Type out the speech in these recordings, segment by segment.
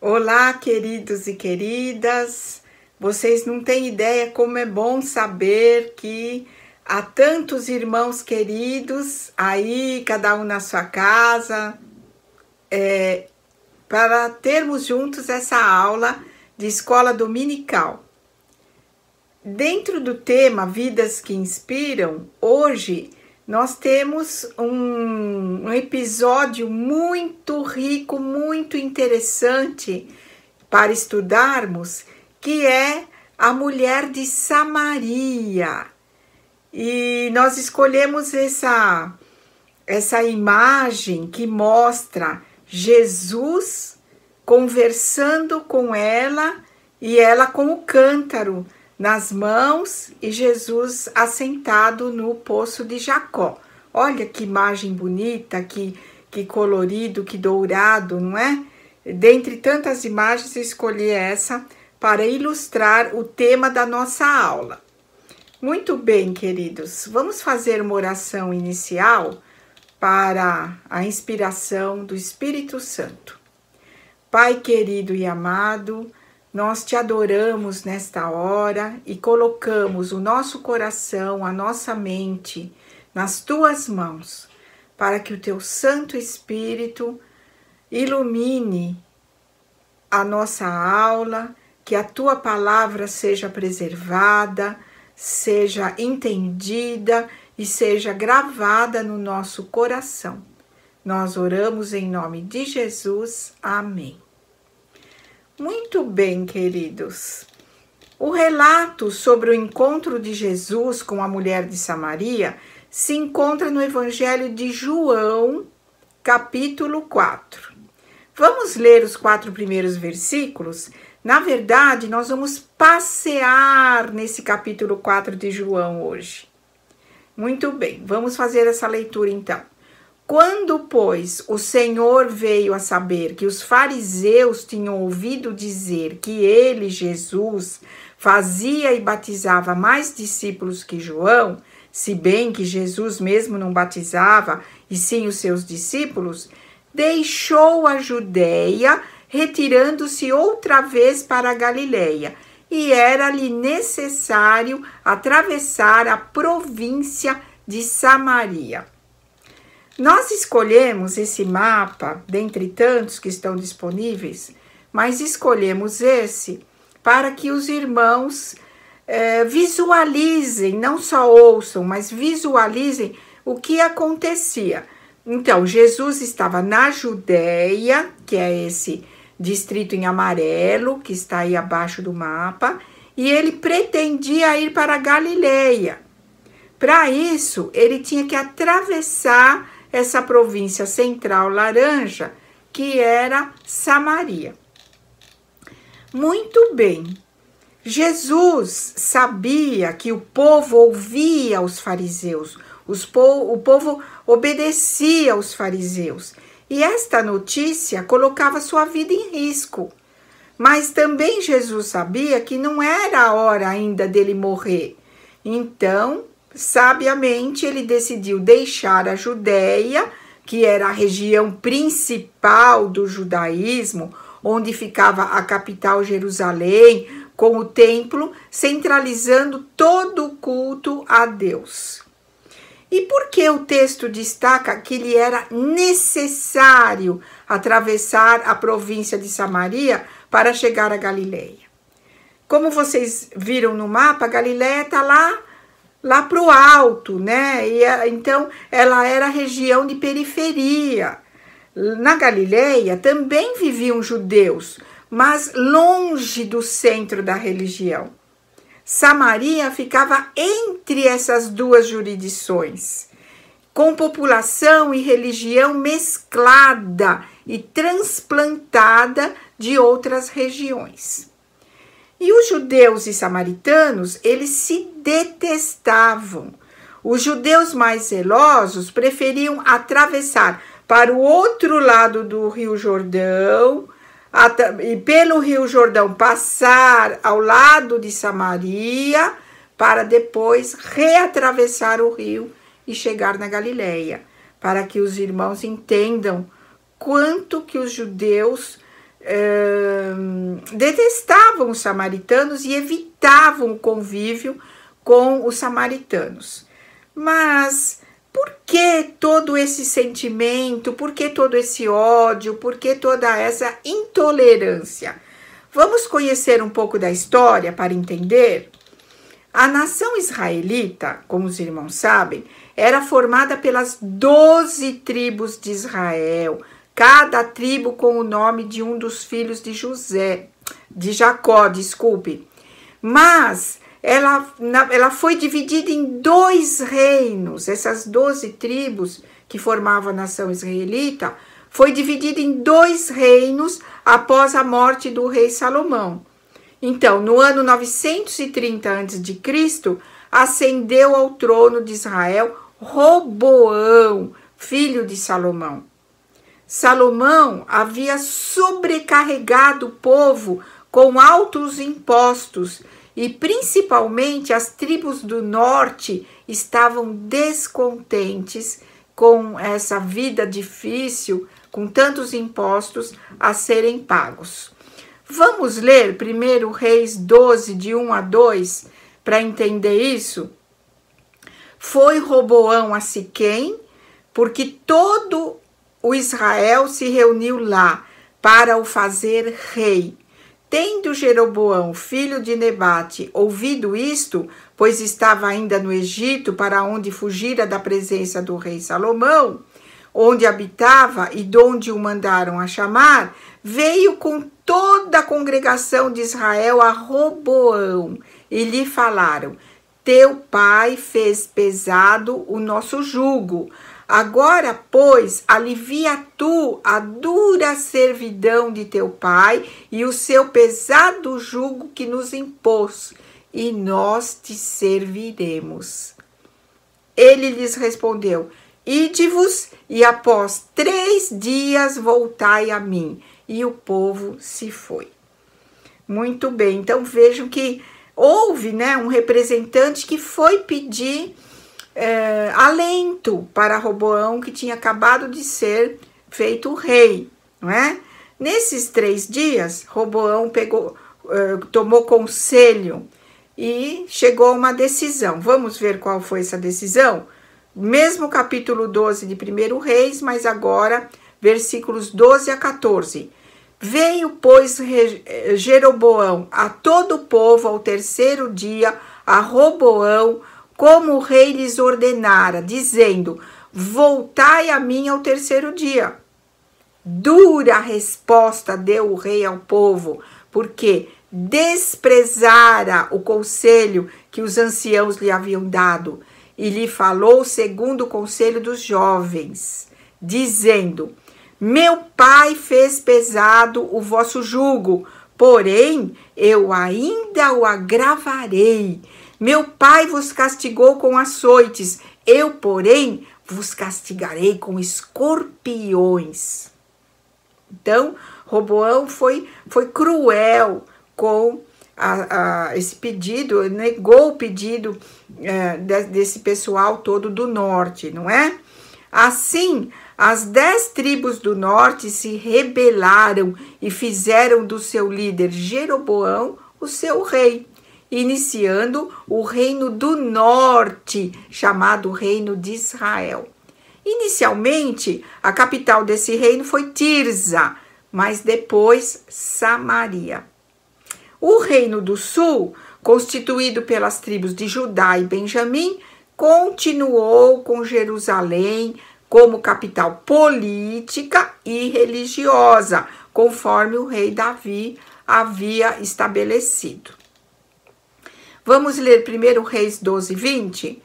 Olá, queridos e queridas, vocês não têm ideia como é bom saber que há tantos irmãos queridos aí, cada um na sua casa, para termos juntos essa aula de escola dominical. Dentro do tema Vidas que Inspiram, hoje nós temos um episódio muito rico, muito interessante para estudarmos, que é a mulher de Samaria. E nós escolhemos essa imagem que mostra Jesus conversando com ela e ela com o cântaro nas mãos e Jesus assentado no poço de Jacó. Olha que imagem bonita, que colorido, que dourado, não é? Dentre tantas imagens, eu escolhi essa para ilustrar o tema da nossa aula. Muito bem, queridos, vamos fazer uma oração inicial para a inspiração do Espírito Santo. Pai querido e amado, nós te adoramos nesta hora e colocamos o nosso coração, a nossa mente nas tuas mãos, para que o teu Santo Espírito ilumine a nossa aula, que a tua palavra seja preservada, seja entendida e seja gravada no nosso coração. Nós oramos em nome de Jesus. Amém. Muito bem, queridos. O relato sobre o encontro de Jesus com a mulher de Samaria se encontra no Evangelho de João, capítulo 4. Vamos ler os 4 primeiros versículos? Na verdade, nós vamos passear nesse capítulo 4 de João hoje. Muito bem, vamos fazer essa leitura então. Quando, pois, o Senhor veio a saber que os fariseus tinham ouvido dizer que ele, Jesus, fazia e batizava mais discípulos que João, se bem que Jesus mesmo não batizava, e sim os seus discípulos, deixou a Judéia, retirando-se outra vez para a Galileia, e era-lhe necessário atravessar a província de Samaria. Nós escolhemos esse mapa, dentre tantos que estão disponíveis, mas escolhemos esse para que os irmãos visualizem, não só ouçam, mas visualizem o que acontecia. Então, Jesus estava na Judéia, que é esse distrito em amarelo, que está aí abaixo do mapa, e ele pretendia ir para a Galileia. Para isso, ele tinha que atravessar essa província central laranja, que era Samaria. Muito bem. Jesus sabia que o povo ouvia os fariseus, o povo obedecia aos fariseus. E esta notícia colocava sua vida em risco. Mas também Jesus sabia que não era a hora ainda dele morrer. Então, sabiamente, ele decidiu deixar a Judéia, que era a região principal do judaísmo, onde ficava a capital Jerusalém, com o templo, centralizando todo o culto a Deus. E por que o texto destaca que lhe era necessário atravessar a província de Samaria para chegar a Galileia? Como vocês viram no mapa, a Galileia está lá para o alto, né? E então ela era região de periferia. Na Galileia também viviam judeus, mas longe do centro da religião. Samaria ficava entre essas duas jurisdições, com população e religião mesclada e transplantada de outras regiões. E os judeus e samaritanos, eles se detestavam. Os judeus mais zelosos preferiam atravessar para o outro lado do Rio Jordão, e pelo Rio Jordão passar ao lado de Samaria, para depois reatravessar o rio e chegar na Galileia, para que os irmãos entendam quanto que os judeus detestavam os samaritanos e evitavam o convívio com os samaritanos. Mas por que todo esse sentimento? Por que todo esse ódio? Por que toda essa intolerância? Vamos conhecer um pouco da história para entender? A nação israelita, como os irmãos sabem, era formada pelas 12 tribos de Israel, cada tribo com o nome de um dos filhos de Jacó, desculpe. Mas ela foi dividida em 2 reinos. Essas 12 tribos que formavam a nação israelita foi dividida em 2 reinos após a morte do rei Salomão. Então, no ano 930 a.C., ascendeu ao trono de Israel Roboão, filho de Salomão. Salomão havia sobrecarregado o povo com altos impostos e principalmente as tribos do norte estavam descontentes com essa vida difícil, com tantos impostos a serem pagos. Vamos ler 1 Reis 12, de 1 a 2, para entender isso? Foi Roboão a Siquém, porque todo o Israel se reuniu lá para o fazer rei. Tendo Jeroboão, filho de Nebate, ouvido isto, pois estava ainda no Egito, para onde fugira da presença do rei Salomão, onde habitava e donde o mandaram a chamar, veio com toda a congregação de Israel a Roboão e lhe falaram: teu pai fez pesado o nosso jugo. Agora, pois, alivia tu a dura servidão de teu pai e o seu pesado jugo que nos impôs, e nós te serviremos. Ele lhes respondeu: ide-vos, e após 3 dias voltai a mim. E o povo se foi. Muito bem, então vejam que houve, um representante que foi pedir alento para Roboão, que tinha acabado de ser feito rei, não é? Nesses 3 dias, Roboão tomou conselho e chegou a uma decisão. Vamos ver qual foi essa decisão? Mesmo capítulo 12 de 1 Reis, mas agora versículos 12 a 14. Veio, pois, Jeroboão a todo o povo ao 3º dia, a Roboão, como o rei lhes ordenara, dizendo: voltai a mim ao 3º dia. Dura resposta deu o rei ao povo, porque desprezara o conselho que os anciãos lhe haviam dado, e lhe falou segundo o conselho dos jovens, dizendo: meu pai fez pesado o vosso jugo, porém eu ainda o agravarei. Meu pai vos castigou com açoites, eu, porém, vos castigarei com escorpiões. Então, Roboão foi cruel com esse pedido, negou o pedido desse pessoal todo do norte, não é? Assim, as 10 tribos do norte se rebelaram e fizeram do seu líder Jeroboão o seu rei, iniciando o reino do norte, chamado Reino de Israel. Inicialmente, a capital desse reino foi Tirza, mas depois Samaria. O reino do sul, constituído pelas tribos de Judá e Benjamim, continuou com Jerusalém como capital política e religiosa, conforme o rei Davi havia estabelecido. Vamos ler 1 Reis 12, 20?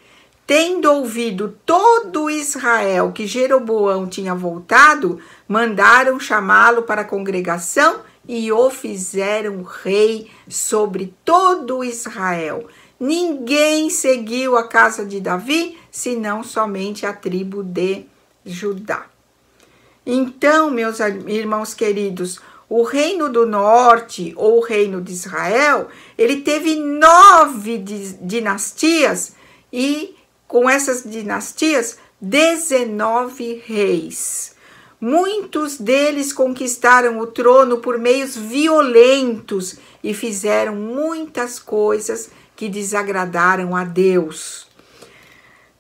Tendo ouvido todo Israel que Jeroboão tinha voltado, mandaram chamá-lo para a congregação e o fizeram rei sobre todo Israel. Ninguém seguiu a casa de Davi, senão somente a tribo de Judá. Então, meus irmãos queridos, o Reino do Norte, ou o Reino de Israel, ele teve 9 dinastias e, com essas dinastias, 19 reis. Muitos deles conquistaram o trono por meios violentos e fizeram muitas coisas que desagradaram a Deus.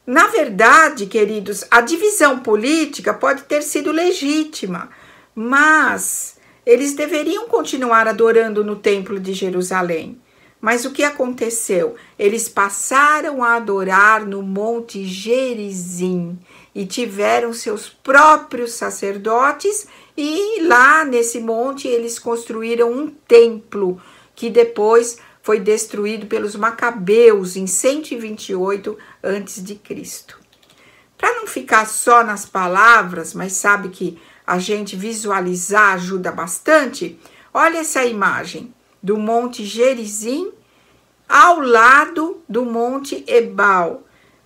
Na verdade, queridos, a divisão política pode ter sido legítima, mas eles deveriam continuar adorando no Templo de Jerusalém. Mas o que aconteceu? Eles passaram a adorar no Monte Gerizim e tiveram seus próprios sacerdotes, e lá nesse monte eles construíram um templo que depois foi destruído pelos Macabeus em 128 a.C. Para não ficar só nas palavras, mas sabe que a gente visualizar ajuda bastante, olha essa imagem do Monte Gerizim ao lado do Monte Ebal.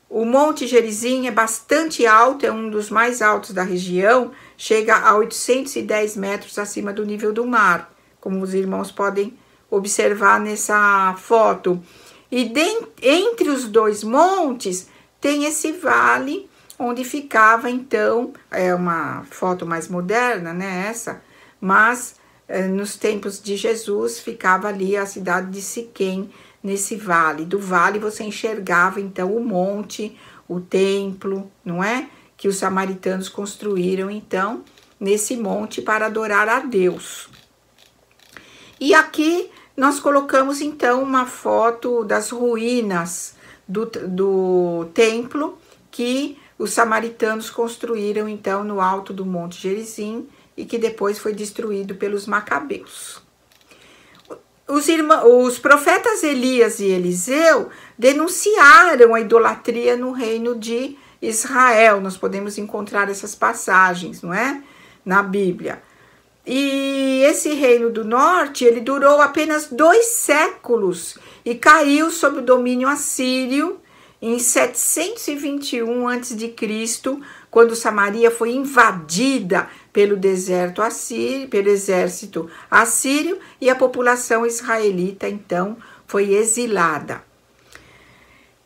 O Monte Gerizim é bastante alto, é um dos mais altos da região, chega a 810 metros acima do nível do mar, como os irmãos podem observar nessa foto. E entre os dois montes tem esse vale onde ficava, então, é uma foto mais moderna, né, essa, mas nos tempos de Jesus ficava ali a cidade de Siquém, nesse vale. Do vale você enxergava, então, o monte, o templo, não é? Que os samaritanos construíram, então, nesse monte para adorar a Deus. E aqui nós colocamos, então, uma foto das ruínas do templo que os samaritanos construíram, então, no alto do Monte Gerizim e que depois foi destruído pelos Macabeus. Os profetas Elias e Eliseu denunciaram a idolatria no reino de Israel. Nós podemos encontrar essas passagens, não é? Na Bíblia. E esse reino do norte, ele durou apenas 2 séculos e caiu sob o domínio assírio em 721 a.C., quando Samaria foi invadida pelo deserto assírio, pelo exército assírio, e a população israelita, então, foi exilada.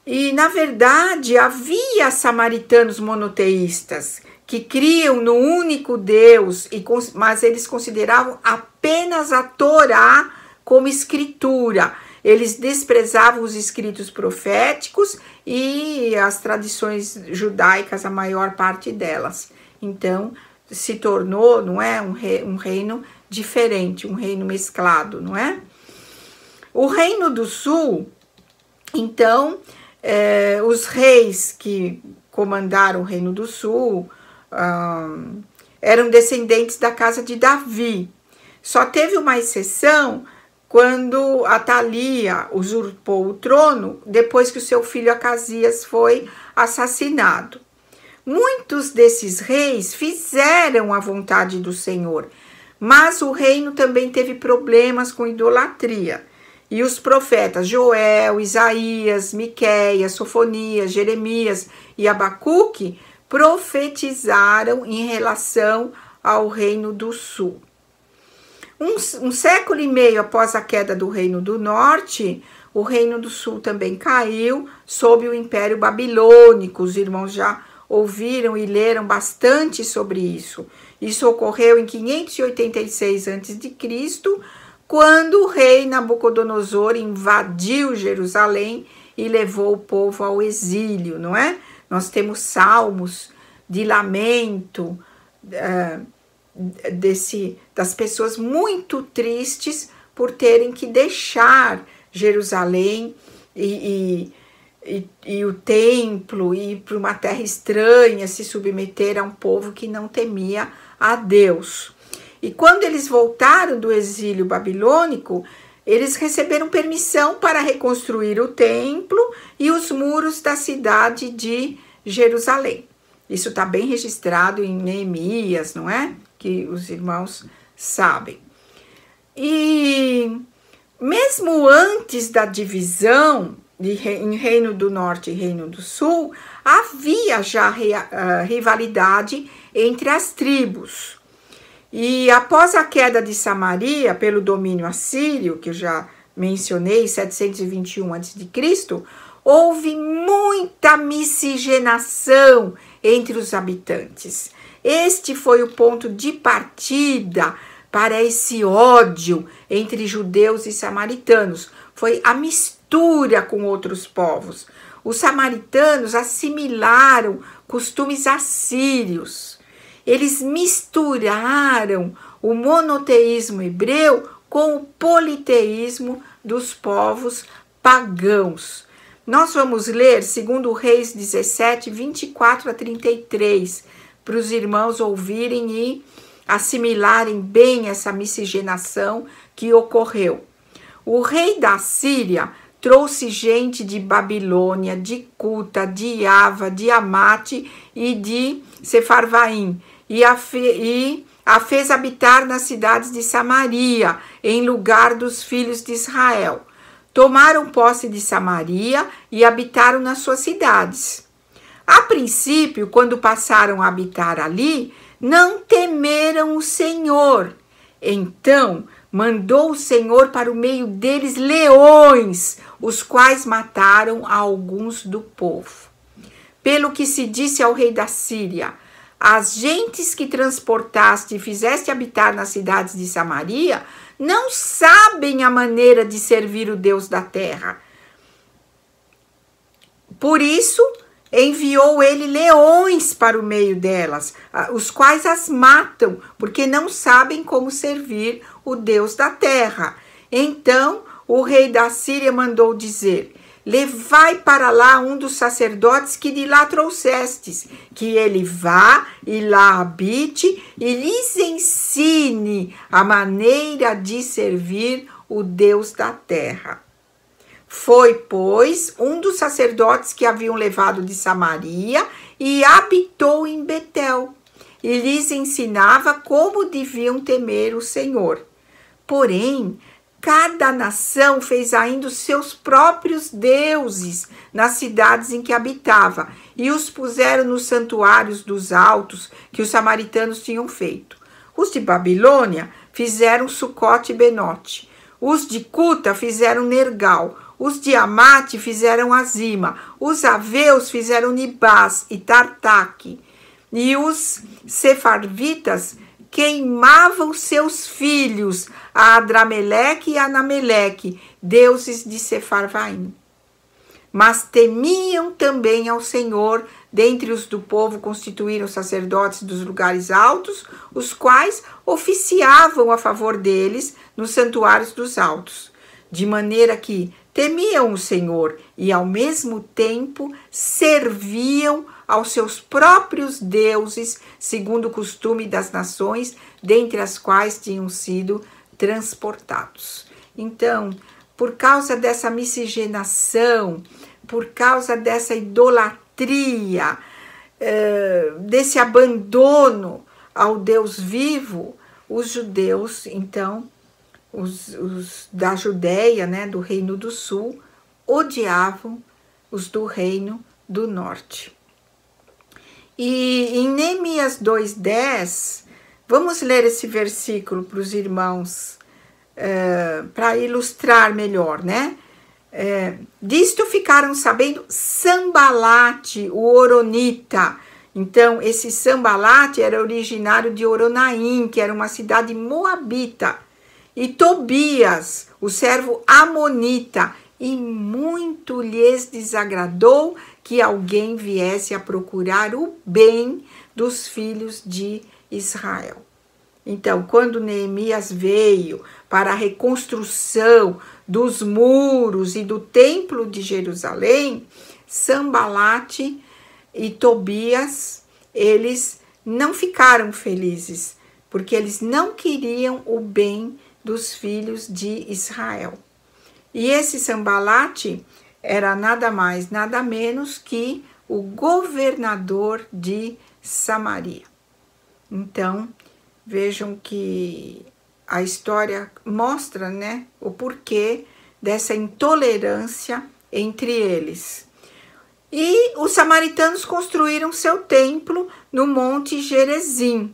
E, na verdade, havia samaritanos monoteístas que criam no único Deus, mas eles consideravam apenas a Torá como escritura. Eles desprezavam os escritos proféticos e as tradições judaicas, a maior parte delas. Então, se tornou, não é, um reino diferente, um reino mesclado, não é? O Reino do Sul, então, os reis que comandaram o Reino do Sul eram descendentes da casa de Davi. Só teve uma exceção quando Atalia usurpou o trono, depois que o seu filho Acasias foi assassinado. Muitos desses reis fizeram a vontade do Senhor, mas o reino também teve problemas com idolatria. E os profetas Joel, Isaías, Miqueias, Sofonias, Jeremias e Abacuque profetizaram em relação ao Reino do Sul. Um século e meio após a queda do Reino do Norte, o Reino do Sul também caiu sob o Império Babilônico. Os irmãos já ouviram e leram bastante sobre isso. Isso ocorreu em 586 a.C., quando o rei Nabucodonosor invadiu Jerusalém e levou o povo ao exílio, não é? Nós temos salmos de lamento, das pessoas muito tristes por terem que deixar Jerusalém e o templo, e ir para uma terra estranha, se submeter a um povo que não temia a Deus. E quando eles voltaram do exílio babilônico, eles receberam permissão para reconstruir o templo e os muros da cidade de Jerusalém. Isso está bem registrado em Neemias, não é? Que os irmãos sabem. E mesmo antes da divisão em Reino do Norte e Reino do Sul, havia já rivalidade entre as tribos. E após a queda de Samaria pelo domínio assírio, que eu já mencionei, 721 a.C., houve muita miscigenação entre os habitantes. Este foi o ponto de partida para esse ódio entre judeus e samaritanos. Foi a mistura com outros povos. Os samaritanos assimilaram costumes assírios. Eles misturaram o monoteísmo hebreu com o politeísmo dos povos pagãos. Nós vamos ler 2 Reis 17, 24 a 33, para os irmãos ouvirem e assimilarem bem essa miscigenação que ocorreu. O rei da Síria trouxe gente de Babilônia, de Cuta, de Ava, de Amate e de Sefarvaim, e a fez habitar nas cidades de Samaria, em lugar dos filhos de Israel. Tomaram posse de Samaria e habitaram nas suas cidades. A princípio, quando passaram a habitar ali, não temeram o Senhor. Então, mandou o Senhor para o meio deles leões, os quais mataram a alguns do povo. Pelo que se disse ao rei da Síria: as gentes que transportaste e fizeste habitar nas cidades de Samaria não sabem a maneira de servir o Deus da terra. Por isso, enviou ele leões para o meio delas, os quais as matam, porque não sabem como servir o Deus da terra. Então, o rei da Síria mandou dizer: levai para lá um dos sacerdotes que de lá trouxestes, que ele vá e lá habite e lhes ensine a maneira de servir o Deus da terra. Foi, pois, um dos sacerdotes que haviam levado de Samaria e habitou em Betel, e lhes ensinava como deviam temer o Senhor. Porém, cada nação fez ainda os seus próprios deuses nas cidades em que habitava, e os puseram nos santuários dos altos que os samaritanos tinham feito. Os de Babilônia fizeram Sucote e Benote. Os de Cuta fizeram Nergal. Os de Amate fizeram Azima. Os aveus fizeram Nibás e Tartaque. E os sefarvitas queimavam seus filhos, a Adrameleque e a Anameleque, deuses de Sefarvaim. Mas temiam também ao Senhor. Dentre os do povo constituíram sacerdotes dos lugares altos, os quais oficiavam a favor deles nos santuários dos altos, de maneira que temiam o Senhor e, ao mesmo tempo, serviam aos seus próprios deuses, segundo o costume das nações, dentre as quais tinham sido transportados. Então, por causa dessa miscigenação, por causa dessa idolatria, desse abandono ao Deus vivo, os judeus, então, os da Judéia, né, do Reino do Sul, odiavam os do Reino do Norte. E em Neemias 2:10, vamos ler esse versículo para os irmãos, para ilustrar melhor, né? Disto ficaram sabendo Sambalate, o Horonita. Então, esse Sambalate era originário de Horonaim, que era uma cidade moabita. E Tobias, o servo amonita, e muito lhes desagradou que alguém viesse a procurar o bem dos filhos de Israel. Então, quando Neemias veio para a reconstrução dos muros e do templo de Jerusalém, Sambalate e Tobias, eles não ficaram felizes, porque eles não queriam o bem dos filhos de Israel. E esse Sambalate era nada mais, nada menos que o governador de Samaria. Então, vejam que a história mostra, né, o porquê dessa intolerância entre eles. E os samaritanos construíram seu templo no Monte Gerizim.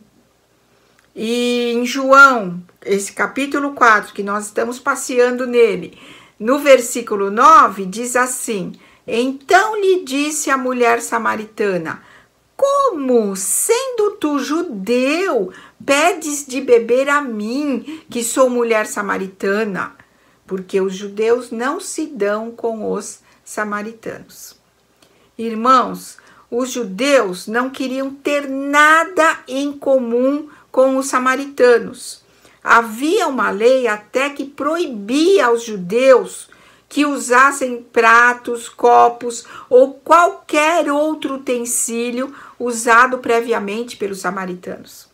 E em João, esse capítulo 4, que nós estamos passeando nele, no versículo 9, diz assim: então lhe disse a mulher samaritana: como, sendo tu judeu, pedes de beber a mim, que sou mulher samaritana? Porque os judeus não se dão com os samaritanos. Irmãos, os judeus não queriam ter nada em comum com os samaritanos. Havia uma lei até que proibia aos judeus que usassem pratos, copos ou qualquer outro utensílio usado previamente pelos samaritanos.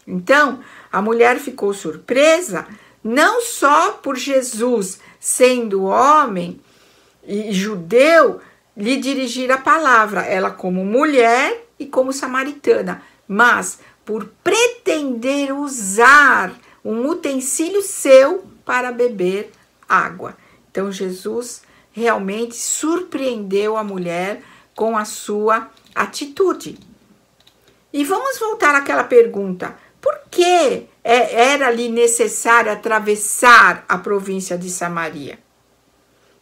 Então, a mulher ficou surpresa, não só por Jesus, sendo homem e judeu, lhe dirigir a palavra, ela como mulher e como samaritana, mas por pretender usar um utensílio seu para beber água. Então, Jesus realmente surpreendeu a mulher com a sua atitude. E vamos voltar àquela pergunta: por que era-lhe necessário atravessar a província de Samaria?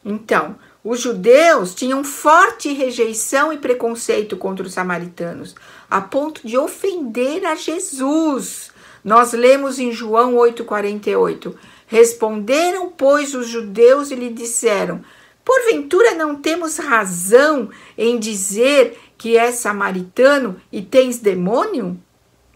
Então, os judeus tinham forte rejeição e preconceito contra os samaritanos, a ponto de ofender a Jesus. Nós lemos em João 8,48. Responderam, pois, os judeus e lhe disseram: porventura não temos razão em dizer que és samaritano e tens demônio?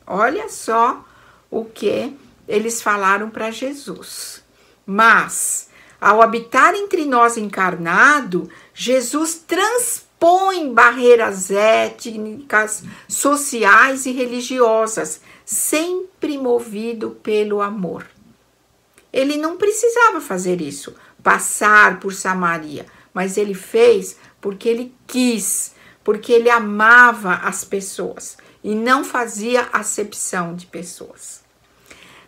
Olha só o que eles falaram para Jesus. Mas, ao habitar entre nós encarnado, Jesus transpõe barreiras étnicas, sociais e religiosas, sempre movido pelo amor. Ele não precisava fazer isso, passar por Samaria, mas ele fez porque ele quis, porque ele amava as pessoas e não fazia acepção de pessoas.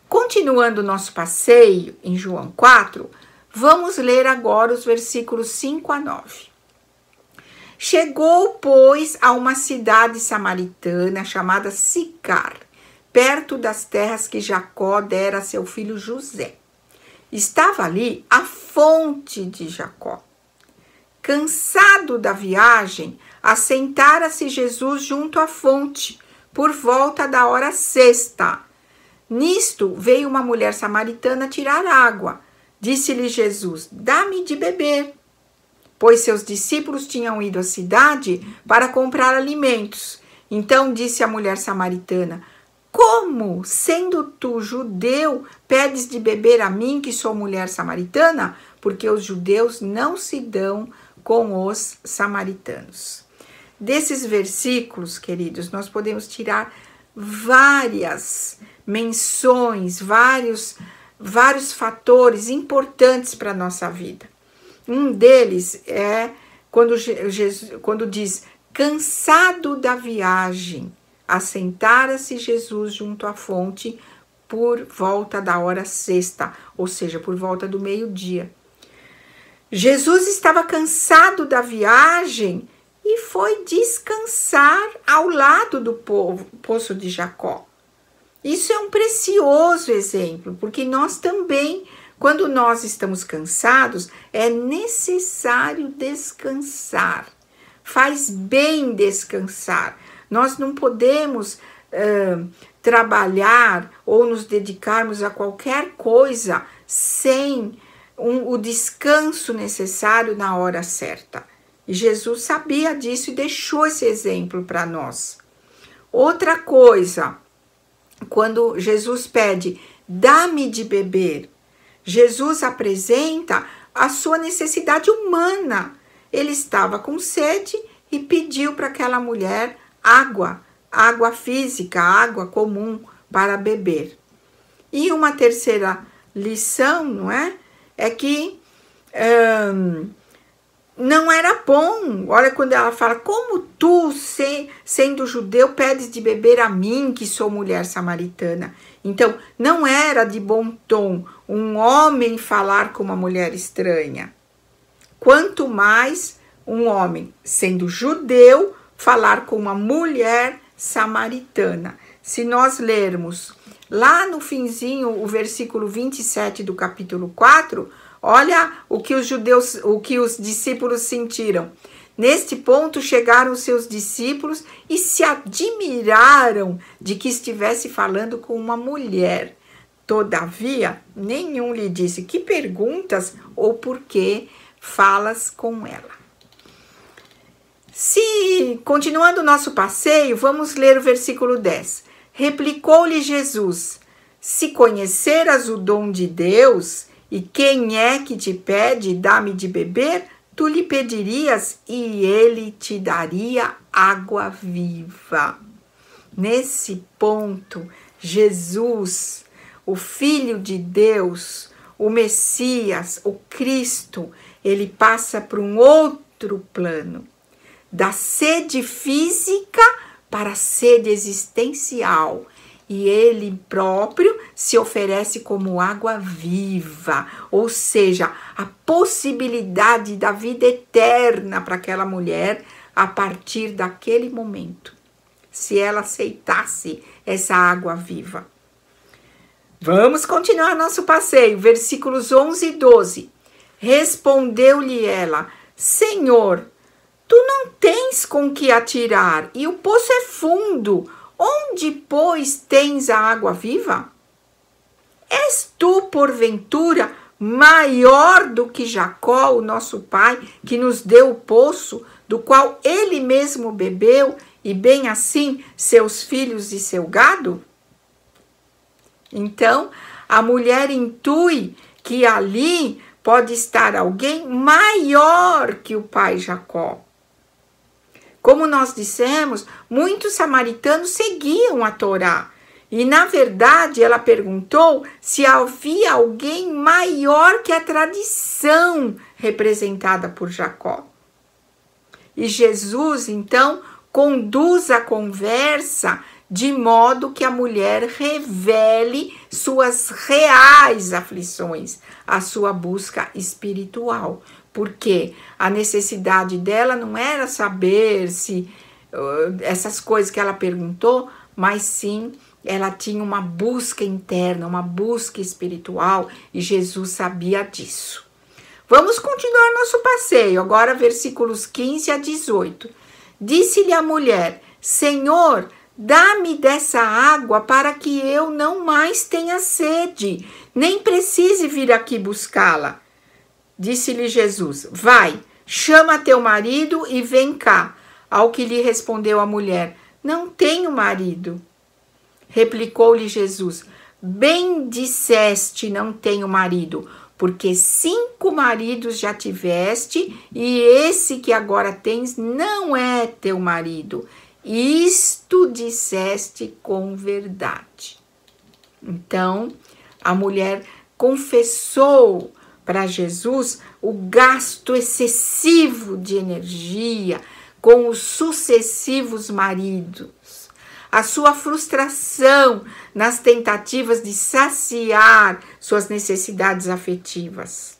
Continuando o nosso passeio em João 4, vamos ler agora os versículos 5 a 9. Chegou, pois, a uma cidade samaritana chamada Sicar, perto das terras que Jacó dera a seu filho José. Estava ali a fonte de Jacó. Cansado da viagem, assentara-se Jesus junto à fonte, por volta da hora sexta. Nisto veio uma mulher samaritana tirar água. Disse-lhe Jesus: dá-me de beber. Pois seus discípulos tinham ido à cidade para comprar alimentos. Então disse a mulher samaritana: como, sendo tu judeu, pedes de beber a mim, que sou mulher samaritana? Porque os judeus não se dão com os samaritanos. Desses versículos, queridos, nós podemos tirar várias menções, vários fatores importantes para a nossa vida. Um deles é quando diz: cansado da viagem, assentara-se Jesus junto à fonte por volta da hora sexta, ou seja, por volta do meio-dia. Jesus estava cansado da viagem e foi descansar ao lado do poço de Jacó. Isso é um precioso exemplo, porque nós também, quando nós estamos cansados, é necessário descansar. Faz bem descansar. Nós não podemos trabalhar ou nos dedicarmos a qualquer coisa sem o descanso necessário na hora certa. E Jesus sabia disso e deixou esse exemplo para nós. Outra coisa, quando Jesus pede, dá-me de beber, Jesus apresenta a sua necessidade humana. Ele estava com sede e pediu para aquela mulher água física, água comum para beber. E uma terceira lição, não é? É que não era bom. Olha quando ela fala: como tu, sendo judeu, pedes de beber a mim, que sou mulher samaritana. Então, não era de bom tom um homem falar com uma mulher estranha. Quanto mais um homem, sendo judeu, falar com uma mulher samaritana. se nós lermos lá no finzinho, o versículo 27 do capítulo 4, olha o que os discípulos sentiram. Neste ponto chegaram os seus discípulos e se admiraram de que estivesse falando com uma mulher. Todavia, nenhum lhe disse: que perguntas ou por que falas com ela? Continuando o nosso passeio, vamos ler o versículo 10. Replicou-lhe Jesus: se conheceras o dom de Deus, e quem é que te pede, dá-me de beber, tu lhe pedirias e ele te daria água viva. Nesse ponto, Jesus, o Filho de Deus, o Messias, o Cristo, ele passa para um outro plano, da sede física para a sede existencial. E ele próprio se oferece como água viva, ou seja, a possibilidade da vida eterna para aquela mulher a partir daquele momento, se ela aceitasse essa água viva. Vamos continuar nosso passeio, versículos 11 e 12. Respondeu-lhe ela: Senhor, tu não tens com que atirar, e o poço é fundo. Onde, pois, tens a água viva? És tu, porventura, maior do que Jacó, o nosso pai, que nos deu o poço, do qual ele mesmo bebeu, e bem assim seus filhos e seu gado? Então, a mulher intui que ali pode estar alguém maior que o pai Jacó. Como nós dissemos, muitos samaritanos seguiam a Torá. E, na verdade, ela perguntou se havia alguém maior que a tradição representada por Jacó. E Jesus, então, conduz a conversa de modo que a mulher revele suas reais aflições, a sua busca espiritual. Porque a necessidade dela não era saber se essas coisas que ela perguntou, mas sim ela tinha uma busca interna, uma busca espiritual, e Jesus sabia disso. Vamos continuar nosso passeio, agora versículos 15 a 18. Disse-lhe a mulher: Senhor, dá-me dessa água para que eu não mais tenha sede, nem precise vir aqui buscá-la. Disse-lhe Jesus: vai, chama teu marido e vem cá. Ao que lhe respondeu a mulher: não tenho marido. Replicou-lhe Jesus: bem disseste, não tenho marido, porque 5 maridos já tiveste, e esse que agora tens não é teu marido. Isto disseste com verdade. Então, a mulher confessou para Jesus o gasto excessivo de energia com os sucessivos maridos, a sua frustração nas tentativas de saciar suas necessidades afetivas.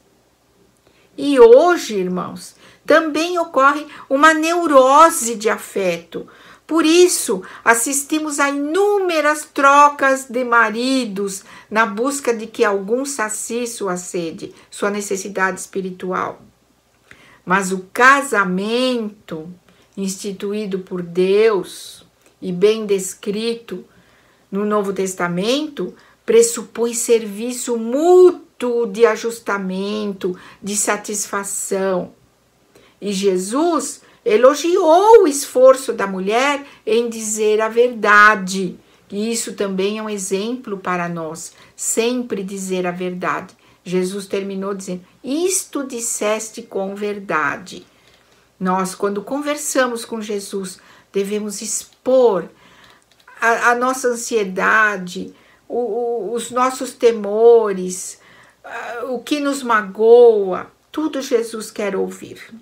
E hoje, irmãos, também ocorre uma neurose de afeto. Por isso, assistimos a inúmeras trocas de maridos na busca de que algum sacie sua sede, sua necessidade espiritual. Mas o casamento, instituído por Deus e bem descrito no Novo Testamento, pressupõe serviço mútuo de ajustamento, de satisfação. E Jesus elogiou o esforço da mulher em dizer a verdade. E isso também é um exemplo para nós, sempre dizer a verdade. Jesus terminou dizendo: isto disseste com verdade. Nós, quando conversamos com Jesus, devemos expor a nossa ansiedade, os nossos temores, o que nos magoa. Tudo Jesus quer ouvir.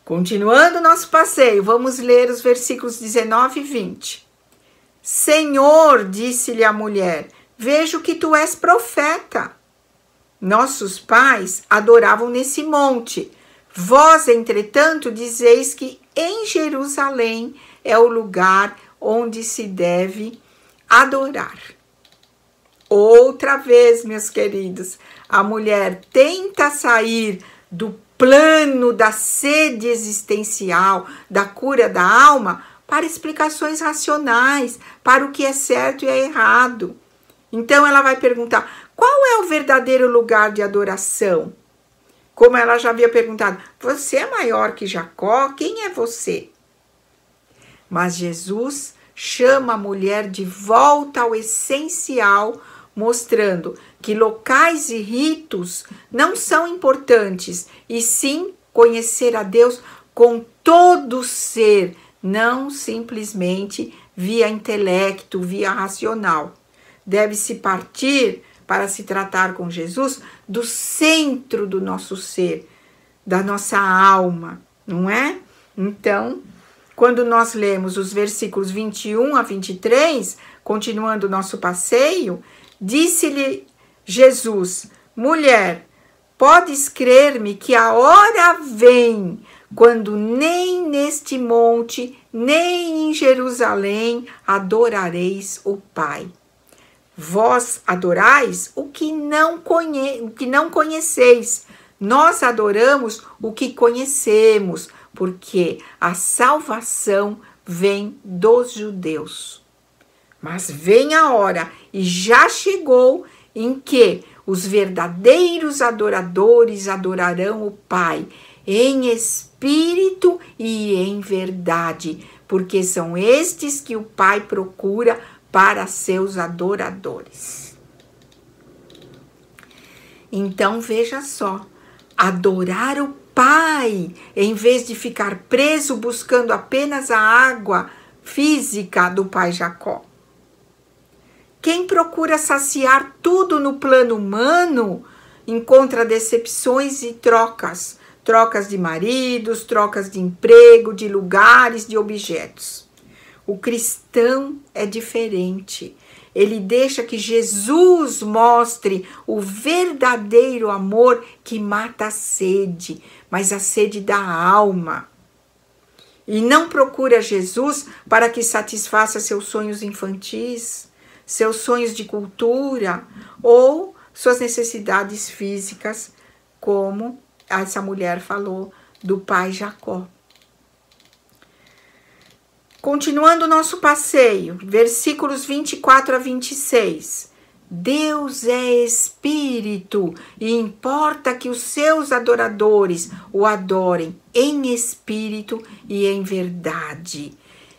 Continuando nosso passeio, vamos ler os versículos 19 e 20. Senhor, disse-lhe a mulher, vejo que tu és profeta. Nossos pais adoravam nesse monte. Vós, entretanto, dizeis que em Jerusalém é o lugar onde se deve adorar. Outra vez, meus queridos, a mulher tenta sair do plano da sede existencial, da cura da alma, para explicações racionais, para o que é certo e é errado. Então ela vai perguntar: qual é o verdadeiro lugar de adoração? Como ela já havia perguntado: você é maior que Jacó? Quem é você? Mas Jesus chama a mulher de volta ao essencial, mostrando que locais e ritos não são importantes, e sim conhecer a Deus com todo o ser, não simplesmente via intelecto, via racional. Deve-se partir, para se tratar com Jesus, do centro do nosso ser, da nossa alma, não é? Então, quando nós lemos os versículos 21 a 23, continuando o nosso passeio, disse-lhe Jesus: mulher, podes crer-me que a hora vem quando nem neste monte, nem em Jerusalém adorareis o Pai. Vós adorais o que não conheceis. Nós adoramos o que conhecemos, porque a salvação vem dos judeus. Mas vem a hora, e já chegou, em que os verdadeiros adoradores adorarão o Pai em espírito e em verdade, porque são estes que o Pai procura para seus adoradores. Então veja só, adorar o Pai, em vez de ficar preso buscando apenas a água física do pai Jacó. Quem procura saciar tudo no plano humano encontra decepções e trocas de maridos, trocas de emprego, de lugares, de objetos. O cristão é diferente. Ele deixa que Jesus mostre o verdadeiro amor que mata a sede, mas a sede da alma. E não procura Jesus para que satisfaça seus sonhos infantis, seus sonhos de cultura ou suas necessidades físicas, como essa mulher falou do pai Jacó. Continuando o nosso passeio, versículos 24 a 26. Deus é espírito e importa que os seus adoradores o adorem em espírito e em verdade.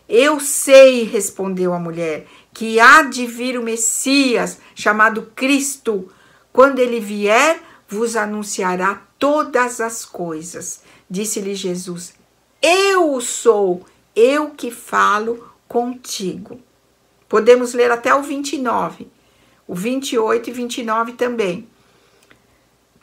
Eu sei, respondeu a mulher, que há de vir o Messias, chamado Cristo. Quando ele vier, vos anunciará todas as coisas. Disse-lhe Jesus: eu sou, eu que falo contigo. Podemos ler até o 29, o 28 e 29 também.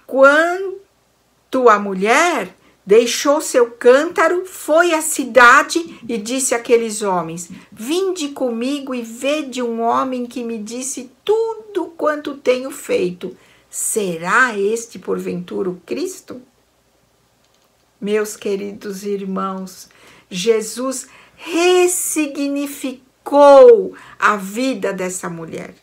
Quanto a mulher, deixou seu cântaro, foi à cidade e disse àqueles homens: vinde comigo e vede um homem que me disse tudo quanto tenho feito. Será este porventura o Cristo? Meus queridos irmãos, Jesus ressignificou a vida dessa mulher.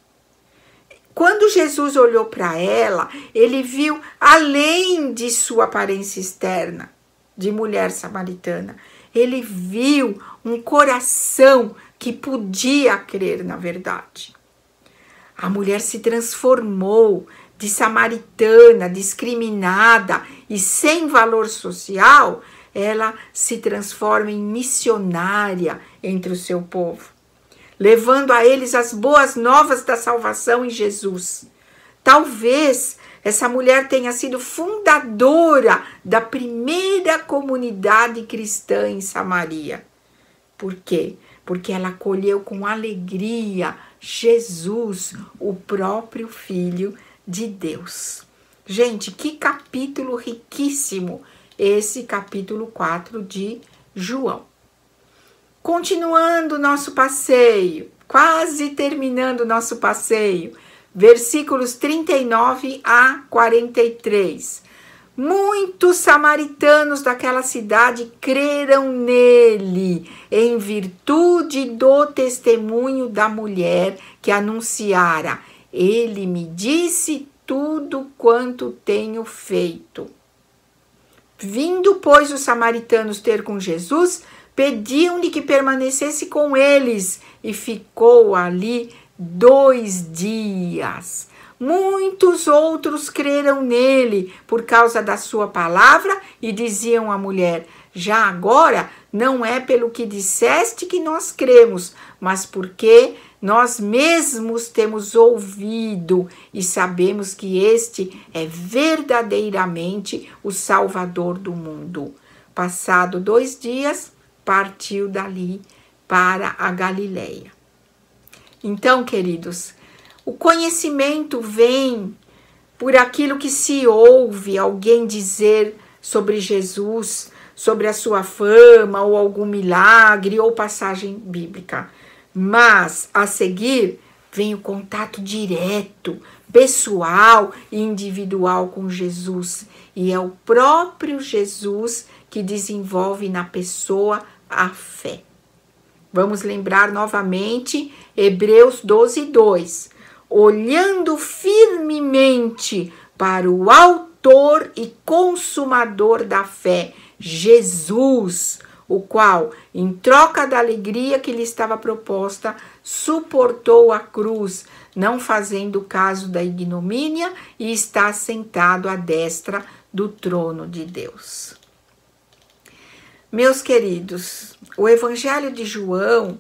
Quando Jesus olhou para ela, ele viu além de sua aparência externa de mulher samaritana. Ele viu um coração que podia crer na verdade. A mulher se transformou de samaritana, discriminada e sem valor social. Ela se transforma em missionária entre o seu povo, levando a eles as boas novas da salvação em Jesus. Talvez essa mulher tenha sido fundadora da primeira comunidade cristã em Samaria. Por quê? Porque ela acolheu com alegria Jesus, o próprio Filho de Deus. Gente, que capítulo riquíssimo esse capítulo 4 de João. Continuando o nosso passeio, quase terminando o nosso passeio, versículos 39 a 43. Muitos samaritanos daquela cidade creram nele, em virtude do testemunho da mulher que anunciara: ele me disse tudo quanto tenho feito. Vindo, pois, os samaritanos ter com Jesus, pediam-lhe que permanecesse com eles, e ficou ali 2 dias. Muitos outros creram nele por causa da sua palavra e diziam à mulher: já agora não é pelo que disseste que nós cremos, mas porque nós mesmos temos ouvido e sabemos que este é verdadeiramente o Salvador do mundo. Passado 2 dias, partiu dali para a Galileia. Então, queridos, o conhecimento vem por aquilo que se ouve alguém dizer sobre Jesus, sobre a sua fama, ou algum milagre, ou passagem bíblica. Mas, a seguir, vem o contato direto, pessoal e individual com Jesus. E é o próprio Jesus que desenvolve na pessoa a fé. Vamos lembrar novamente Hebreus 12:2. Olhando firmemente para o autor e consumador da fé, Jesus, o qual, em troca da alegria que lhe estava proposta, suportou a cruz, não fazendo caso da ignomínia, e está sentado à destra do trono de Deus. Meus queridos, o Evangelho de João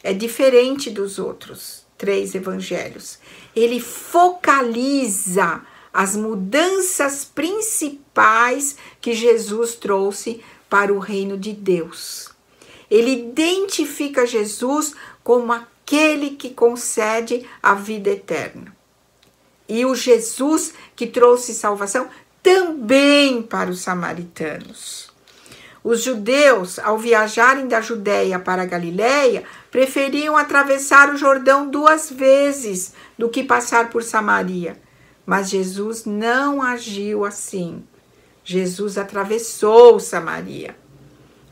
é diferente dos outros 3 evangelhos. Ele focaliza as mudanças principais que Jesus trouxe para o reino de Deus. Ele identifica Jesus como aquele que concede a vida eterna. E o Jesus que trouxe salvação também para os samaritanos. Os judeus, ao viajarem da Judéia para a Galileia, preferiam atravessar o Jordão 2 vezes do que passar por Samaria. Mas Jesus não agiu assim. Jesus atravessou Samaria.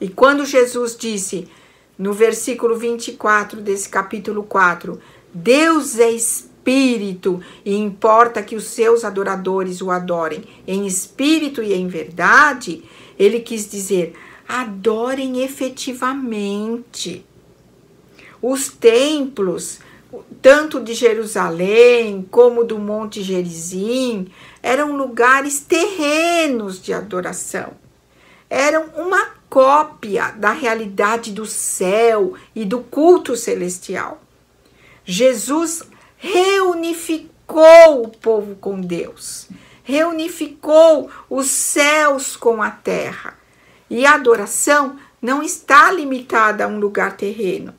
E quando Jesus disse, no versículo 24 desse capítulo 4, Deus é Espírito e importa que os seus adoradores o adorem em espírito e em verdade, ele quis dizer, adorem efetivamente. Os templos, tanto de Jerusalém como do Monte Gerizim, eram lugares terrenos de adoração. Eram uma cópia da realidade do céu e do culto celestial. Jesus reunificou o povo com Deus, reunificou os céus com a terra. E a adoração não está limitada a um lugar terreno.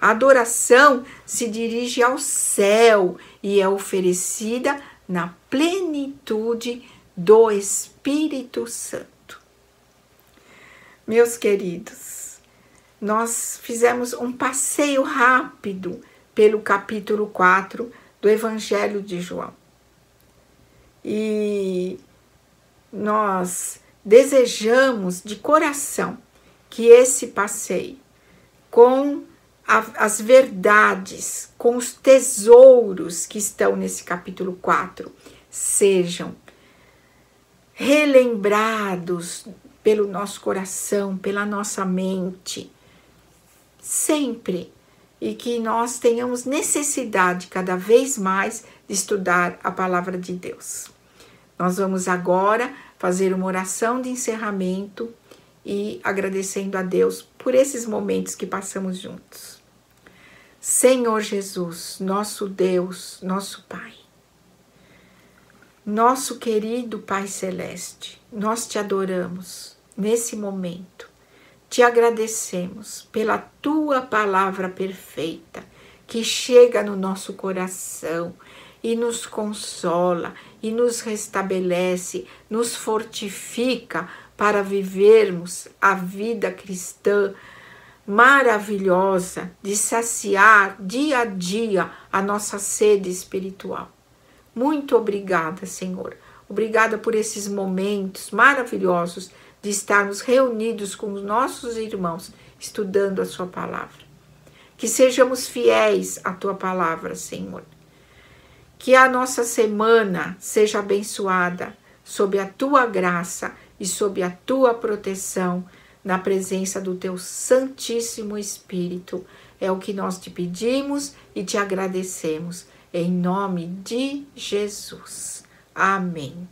A adoração se dirige ao céu e é oferecida na plenitude do Espírito Santo. Meus queridos, nós fizemos um passeio rápido pelo capítulo 4 do Evangelho de João. E nós desejamos de coração que esse passeio, com as verdades, com os tesouros que estão nesse capítulo 4, sejam relembrados pelo nosso coração, pela nossa mente, sempre, e que nós tenhamos necessidade cada vez mais de estudar a palavra de Deus. Nós vamos agora fazer uma oração de encerramento e agradecendo a Deus por esses momentos que passamos juntos. Senhor Jesus, nosso Deus, nosso Pai, nosso querido Pai Celeste, nós te adoramos nesse momento, te agradecemos pela tua palavra perfeita que chega no nosso coração e nos consola e nos restabelece, nos fortifica para vivermos a vida cristã maravilhosa de saciar dia a dia a nossa sede espiritual. Muito obrigada, Senhor. Obrigada por esses momentos maravilhosos de estarmos reunidos com os nossos irmãos, estudando a sua palavra. Que sejamos fiéis à tua palavra, Senhor. Que a nossa semana seja abençoada sob a tua graça e sob a tua proteção, na presença do teu Santíssimo Espírito. É o que nós te pedimos e te agradecemos. Em nome de Jesus. Amém.